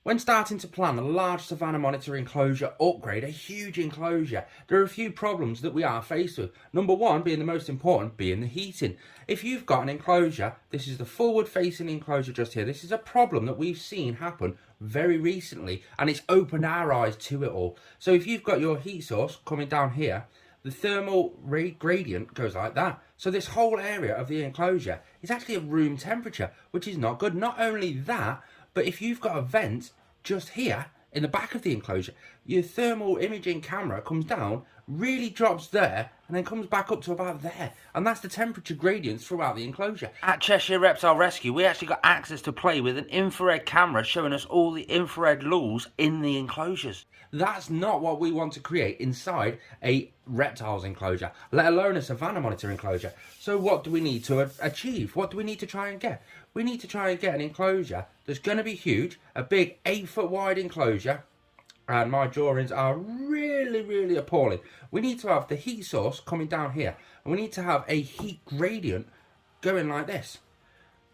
When starting to plan a large Savannah monitor enclosure upgrade, a huge enclosure, there are a few problems that we are faced with. Number one being the most important, being the heating. If you've got an enclosure, this is the forward facing enclosure just here, this is a problem that we've seen happen very recently and it's opened our eyes to it all. So if you've got your heat source coming down here, the thermal gradient goes like that. So this whole area of the enclosure is actually at room temperature, which is not good. Not only that, but if you've got a vent just here in the back of the enclosure, your thermal imaging camera comes down, really drops there, and then comes back up to about there. And that's the temperature gradients throughout the enclosure. At Cheshire Reptile Rescue, we actually got access to play with an infrared camera showing us all the infrared lulls in the enclosures. That's not what we want to create inside a reptiles enclosure, let alone a Savannah monitor enclosure. So what do we need to achieve? What do we need to try and get? We need to try and get an enclosure that's going to be huge, a big 8-foot wide enclosure, and my drawings are really appalling. We need to have the heat source coming down here, and we need to have a heat gradient going like this.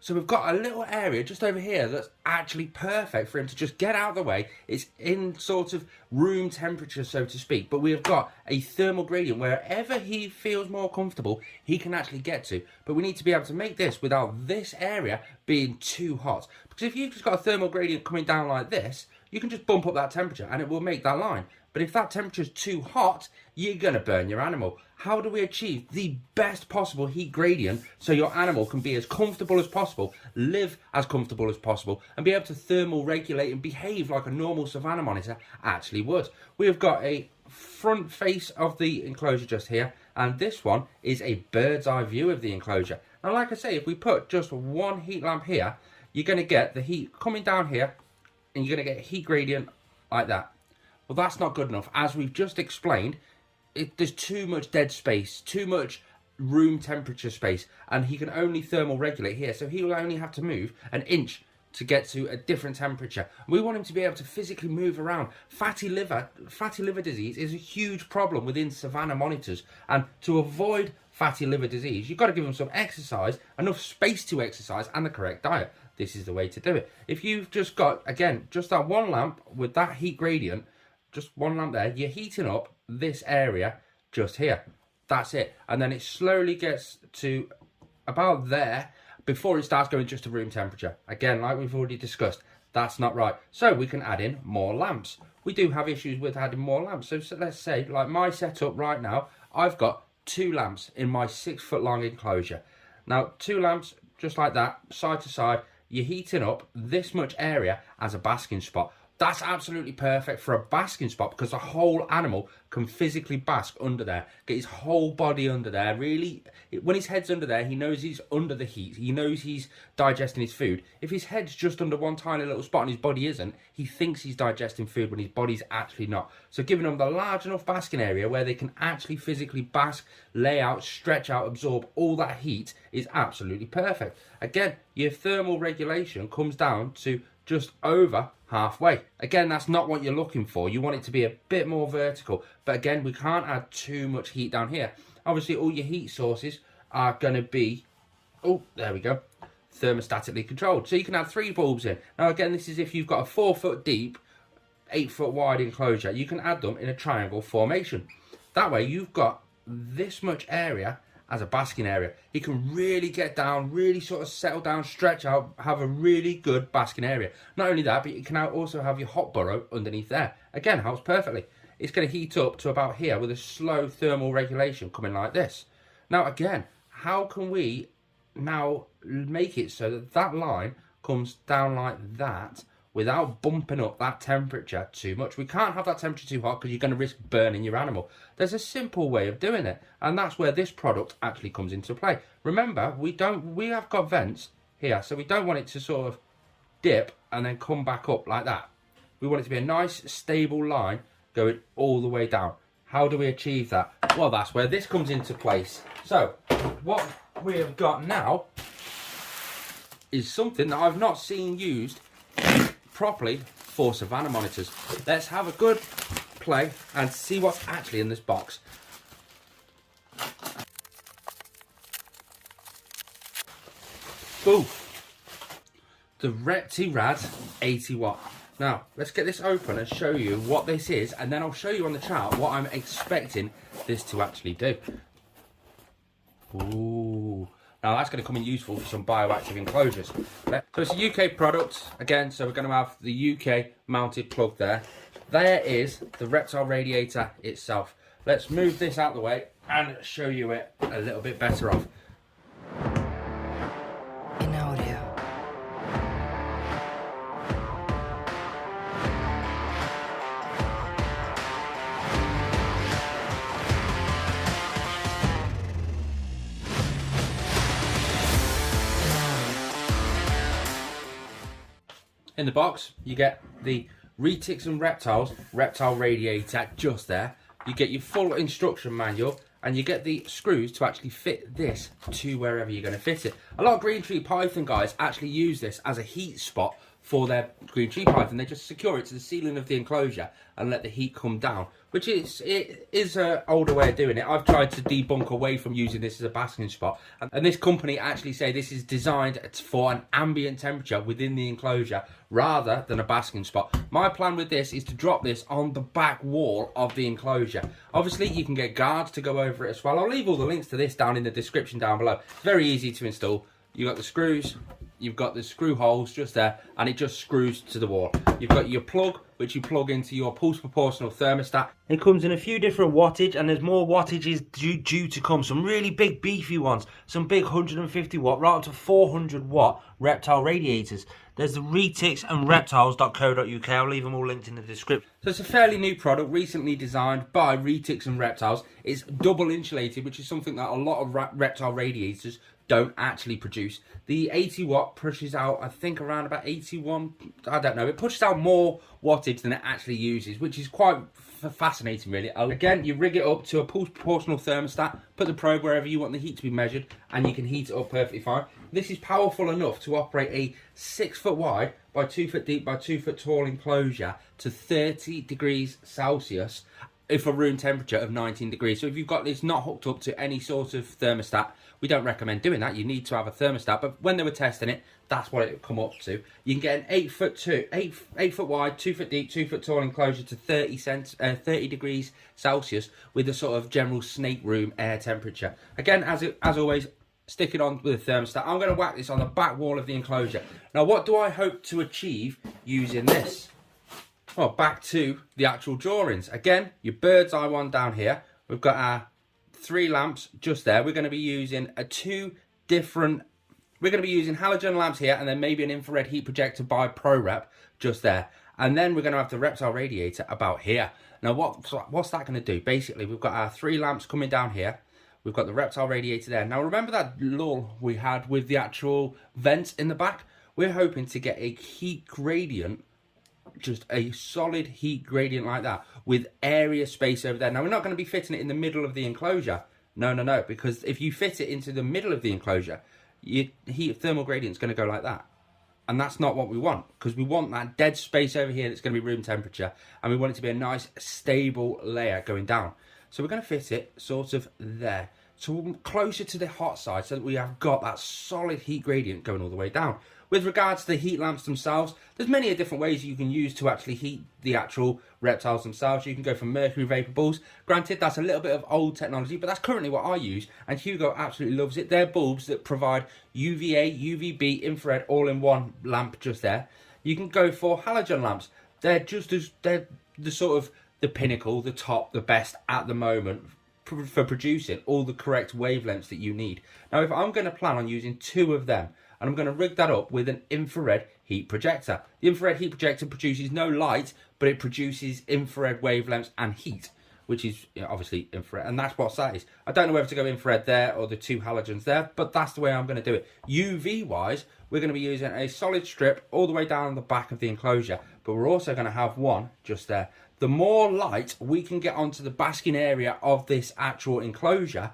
So we've got a little area just over here that's actually perfect for him to just get out of the way. It's in sort of room temperature, so to speak, but we have got a thermal gradient wherever he feels more comfortable, he can actually get to. But we need to be able to make this without this area being too hot. Because if you've just got a thermal gradient coming down like this, you can just bump up that temperature and it will make that line. But if that temperature is too hot, you're going to burn your animal. How do we achieve the best possible heat gradient so your animal can be as comfortable as possible, live as comfortable as possible, and be able to thermal regulate and behave like a normal Savannah monitor actually would? We have got a front face of the enclosure just here, and this one is a bird's eye view of the enclosure. Now, like I say, if we put just one heat lamp here, you're going to get the heat coming down here, and you're going to get a heat gradient like that. Well, that's not good enough. As we've just explained, there's too much dead space, too much room temperature space, and he can only thermal regulate here, so he will only have to move an inch to get to a different temperature. We want him to be able to physically move around. Fatty liver disease is a huge problem within Savannah monitors, and to avoid fatty liver disease, you've got to give him some exercise, enough space to exercise, and the correct diet. This is the way to do it. If you've just got, again, just that one lamp with that heat gradient, just one lamp there, you're heating up this area just here. That's it. And then it slowly gets to about there before it starts going just to room temperature. Again, like we've already discussed, that's not right. So we can add in more lamps. We do have issues with adding more lamps. So let's say, like my setup right now, I've got 2 lamps in my 6-foot long enclosure. Now, 2 lamps just like that, side to side, you're heating up this much area as a basking spot. That's absolutely perfect for a basking spot because the whole animal can physically bask under there, get his whole body under there. Really, when his head's under there, he knows he's under the heat. He knows he's digesting his food. If his head's just under one tiny little spot and his body isn't, he thinks he's digesting food when his body's actually not. So giving them the large enough basking area where they can actually physically bask, lay out, stretch out, absorb all that heat is absolutely perfect. Again, your thermal regulation comes down to just over halfway. Again, that's not what you're looking for. You want it to be a bit more vertical, but again, we can't add too much heat down here. Obviously, all your heat sources are going to be, oh, there we go, thermostatically controlled. So you can add 3 bulbs in. Now, again, this is if you've got a 4-foot deep, 8-foot wide enclosure. You can add them in a triangle formation. That way, you've got this much area as a basking area. He can really get down, really sort of settle down, stretch out, have a really good basking area. Not only that, but you can also have your hot burrow underneath there. Again, helps perfectly. It's going to heat up to about here with a slow thermal regulation coming like this. Now again, how can we now make it so that that line comes down like that without bumping up that temperature too much? We can't have that temperature too hot because you're going to risk burning your animal. There's a simple way of doing it, and that's where this product actually comes into play. Remember, we have got vents here, so we don't want it to sort of dip and then come back up like that. We want it to be a nice stable line going all the way down. How do we achieve that? Well, that's where this comes into place. So what we have got now is something that I've not seen used properly for Savannah monitors. Let's have a good play and see what's actually in this box. Boom! The Reptirad 80 watt. Now, let's get this open and show you what this is, and then I'll show you on the chart what I'm expecting this to actually do. Ooh. Now that's going to come in useful for some bioactive enclosures. So it's a UK product, again, so we're going to have the UK mounted plug there. There is the Reptile radiator itself. Let's move this out of the way and show you it a little bit better off. In the box, you get the Retics and Reptiles Reptile radiator just there. You get your full instruction manual, and you get the screws to actually fit this to wherever you're going to fit it. A lot of green tree python guys actually use this as a heat spot for their green tree python. They just secure it to the ceiling of the enclosure and let the heat come down, which is an older way of doing it. I've tried to debunk away from using this as a basking spot, and this company actually say this is designed for an ambient temperature within the enclosure rather than a basking spot. My plan with this is to drop this on the back wall of the enclosure. Obviously you can get guards to go over it as well. I'll leave all the links to this down in the description down below. It's very easy to install. You've got the screws, you've got the screw holes just there, and it just screws to the wall. You've got your plug, which you plug into your pulse proportional thermostat. It comes in a few different wattage, and there's more wattages due to come. Some really big beefy ones, some big 150 watt, right up to 400 watt Reptile radiators. There's the Retics and reptiles.co.uk. I'll leave them all linked in the description. So it's a fairly new product, recently designed by Retics and Reptiles. It's double insulated, which is something that a lot of Reptile radiators don't actually produce. The 80 watt pushes out, I think, around about 81, I don't know, it pushes out more wattage than it actually uses, which is quite fascinating really. Again, you rig it up to a pulse proportional thermostat, put the probe wherever you want the heat to be measured, and you can heat it up perfectly fine. This is powerful enough to operate a 6 foot wide by 2 foot deep by 2 foot tall enclosure to 30 degrees Celsius if a room temperature of 19 degrees. So if you've got this not hooked up to any sort of thermostat, we don't recommend doing that. You need to have a thermostat, but when they were testing it, that's what it would come up to. You can get an 8 foot wide, 2 foot deep, 2 foot tall enclosure to 30 degrees Celsius with a sort of general snake room air temperature. Again, as always, stick it on with a thermostat. I'm going to whack this on the back wall of the enclosure. Now, what do I hope to achieve using this? Well, back to the actual drawings. Again, your bird's eye one down here. We've got our 3 lamps just there. We're going to be using we're going to be using halogen lamps here, and then maybe an infrared heat projector by Prorep just there. And then we're going to have the Reptile radiator about here. Now, what's that going to do? Basically, we've got our 3 lamps coming down here. We've got the Reptile radiator there. Now, remember that lull we had with the actual vents in the back? We're hoping to get a heat gradient, just a solid heat gradient like that with area space over there. Now, we're not going to be fitting it in the middle of the enclosure. No, because if you fit it into the middle of the enclosure, your thermal gradient is going to go like that. And that's not what we want, because we want that dead space over here that's going to be room temperature, and we want it to be a nice stable layer going down. So we're going to fit it sort of there, so closer to the hot side, so that we have got that solid heat gradient going all the way down. With regards to the heat lamps themselves, there's many different ways you can use to actually heat the actual reptiles themselves. You can go for mercury vapor bulbs. Granted, that's a little bit of old technology, but that's currently what I use, and Hugo absolutely loves it. They're bulbs that provide UVA, UVB, infrared, all in one lamp just there. You can go for halogen lamps. They're the sort of the pinnacle, the top, the best at the moment for producing all the correct wavelengths that you need. Now, if I'm going to plan on using 2 of them, and I'm going to rig that up with an infrared heat projector. The infrared heat projector produces no light, but it produces infrared wavelengths and heat, which is, you know, obviously infrared, and that's what that is. I don't know whether to go infrared there or the 2 halogens there, but that's the way I'm going to do it. UV wise, we're going to be using a solid strip all the way down the back of the enclosure, but we're also going to have one just there. The more light we can get onto the basking area of this actual enclosure,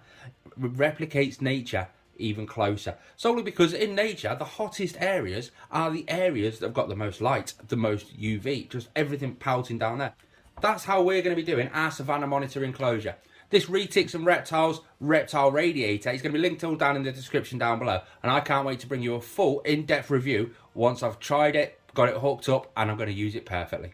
replicates nature even closer, solely because in nature the hottest areas are the areas that have got the most light, the most UV, just everything pelting down there. That's how we're going to be doing our Savannah monitor enclosure. This Retics and Reptiles Reptile radiator is going to be linked all down in the description down below, and I can't wait to bring you a full in-depth review once I've tried it, got it hooked up and I'm going to use it perfectly.